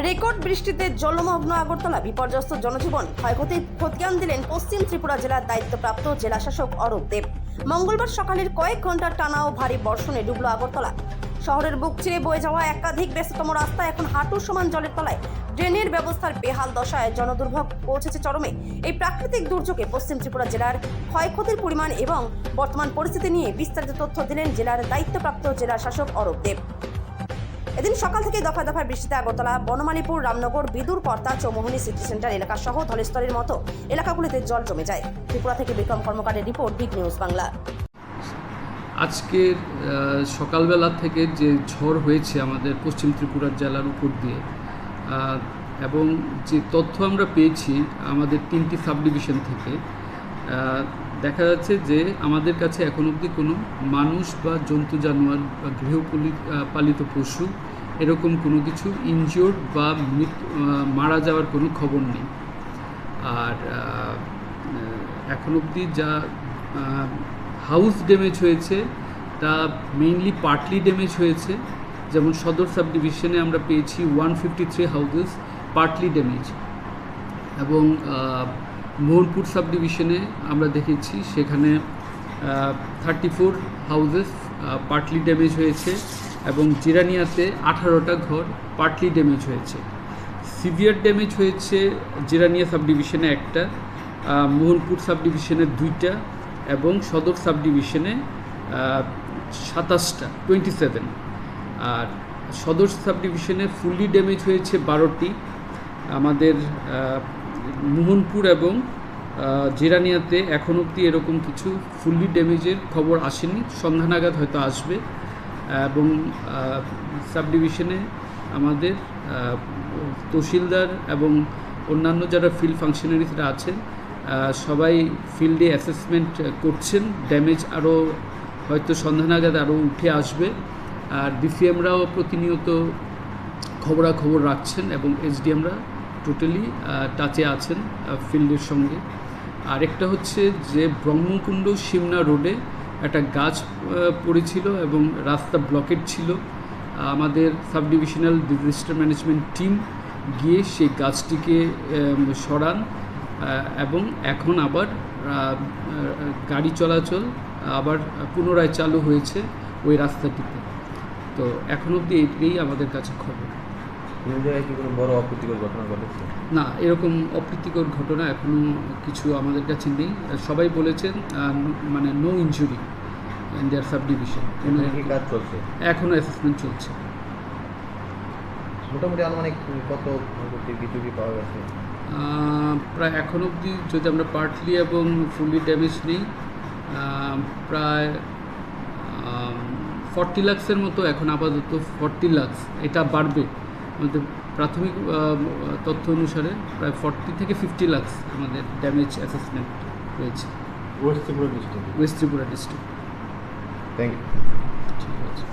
Record বৃষ্টিতে জলমগ্ন আগরতলা, বিপর্যস্ত জনজীবন, ক্ষয়ক্ষতির খতিয়ান দিলেন পশ্চিম ত্রিপুরা জেলার দায়িত্বপ্রাপ্ত জেলা শাসক অরূপ দেব। মঙ্গলবার সকালের কয়েক ঘন্টার টানা ও ভারী বর্ষণে ডুবল আগরতলা শহরের বুক চিরে বয়ে যাওয়া একাধিক ব্যস্ততম রাস্তা এখন হাঁটু সমান জলের তলায়। ড্রেনের ব্যবস্থার বেহাল দশায় জনদুর্ভোগ পৌঁছেছে চরমে। এই প্রাকৃতিক দুর্যোগে পশ্চিম ত্রিপুরা জেলার ক্ষয়ক্ষতির পরিমাণ এবং বর্তমান পরিস্থিতি নিয়ে বিস্তারিত তথ্য দিলেন জেলার দায়িত্বপ্রাপ্ত জেলা শাসক অরূপ দেব। এদিন সকাল থেকে দফায় দফায় বৃষ্টিতে আগরতলা, বনমালীপুর, রামনগর, বিদুর, কর্তা, চৌমোহনী, সিটি সেন্টার এলাকা সহ ধলেশ্বরের মতো এলাকাগুলিতে জল জমে যায়। ত্রিপুরা থেকে বিক্রম কর্মকারের রিপোর্ট, বিগ নিউজ বাংলা। আজকের সকালবেলা থেকে যে ঝড় হয়েছে আমাদের পশ্চিম ত্রিপুরা জেলার উপর দিয়ে, এবং যে তথ্য আমরা পেয়েছি আমাদের 3টি সাব ডিভিশন থেকে, দেখা যাচ্ছে যে আমাদের কাছে এখন অবধি কোনো মানুষ বা জন্তু জানোয়ার বা গৃহপালিত পশু এরকম কোনো কিছু ইনজিওর্ড বা মারা যাওয়ার কোনো খবর নেই। আর এখন অবধি যা হাউস ড্যামেজ হয়েছে তা মেইনলি পার্টলি ড্যামেজ হয়েছে। যেমন সদর সাব ডিভিশনে আমরা পেয়েছি 153 হাউসেস পার্টলি ড্যামেজ, এবং মোহনপুর সাব ডিভিশনে আমরা দেখেছি সেখানে 34 হাউসেস পার্টলি ড্যামেজ হয়েছে, এবং জিরানিয়াতে 18টা ঘর পার্টলি ড্যামেজ হয়েছে। সিভিয়ার ড্যামেজ হয়েছে জিরানিয়া সাব ডিভিশনে 1টা, মোহনপুর সাব ডিভিশনে 2টা, এবং সদর সাব ডিভিশনে 27। আর সদর সাব ডিভিশনে ফুললি ড্যামেজ হয়েছে 12টি। আমাদের মোহনপুর এবং জিরানিয়াতে এখন অবধি এরকম কিছু ফুললি ড্যামেজের খবর আসেনি, সন্ধ্যা নাগাদ হয়তো আসবে। এবং সাব ডিভিশনে আমাদের তহসিলদার এবং অন্যান্য যারা ফিল্ড ফাংশনারিজরা আছেন সবাই ফিল্ডে অ্যাসেসমেন্ট করছেন। ড্যামেজ আরও হয়তো সন্ধ্যা নাগাদ আরও উঠে আসবে। আর ডিসিএমরাও প্রতিনিয়ত খবরাখবর রাখছেন, এবং এসডিএমরা টোটালি টাচে আছেন ফিল্ডের সঙ্গে। আরেকটা হচ্ছে যে ব্রহ্মকুণ্ড সিমনা রোডে একটা গাছ পড়েছিল এবং রাস্তা ব্লকেট ছিল। আমাদের sub divisional disaster management team গিয়ে সেই গাছটিকে সরান, এবং এখন আবার গাড়ি চলাচল আবার পুনরায় চালু হয়েছে ওই রাস্তাটিতে। তো এখন অবধি এইটাই আমাদের কাছে খবর। কোনো বড় অপ্রীতিকর ঘটনা ঘটেছে? না, এরকম অপ্রীতিকর ঘটনা এখনও কিছু আমাদের কাছে নেই। সবাই বলেছেন মানে no injury in their sub division. কাজ চলছে, এখনও অ্যাসেসমেন্ট চলছে। মোটামুটি আনুমানিক কত বিদ্যুৎ পাওয়া গেছে? প্রায় এখন অবধি যদি আমরা পার্টলি এবং ফুললি ড্যামেজ নিই, প্রায় 40 লাখসের মতো এখন আপাতত 40 লাখ। এটা বাড়বে, আমাদের প্রাথমিক তথ্য অনুসারে প্রায় 40 থেকে 50 লাখ আমাদের ড্যামেজ অ্যাসেসমেন্ট রয়েছে west Tripura district. Thank you. ঠিক আছে।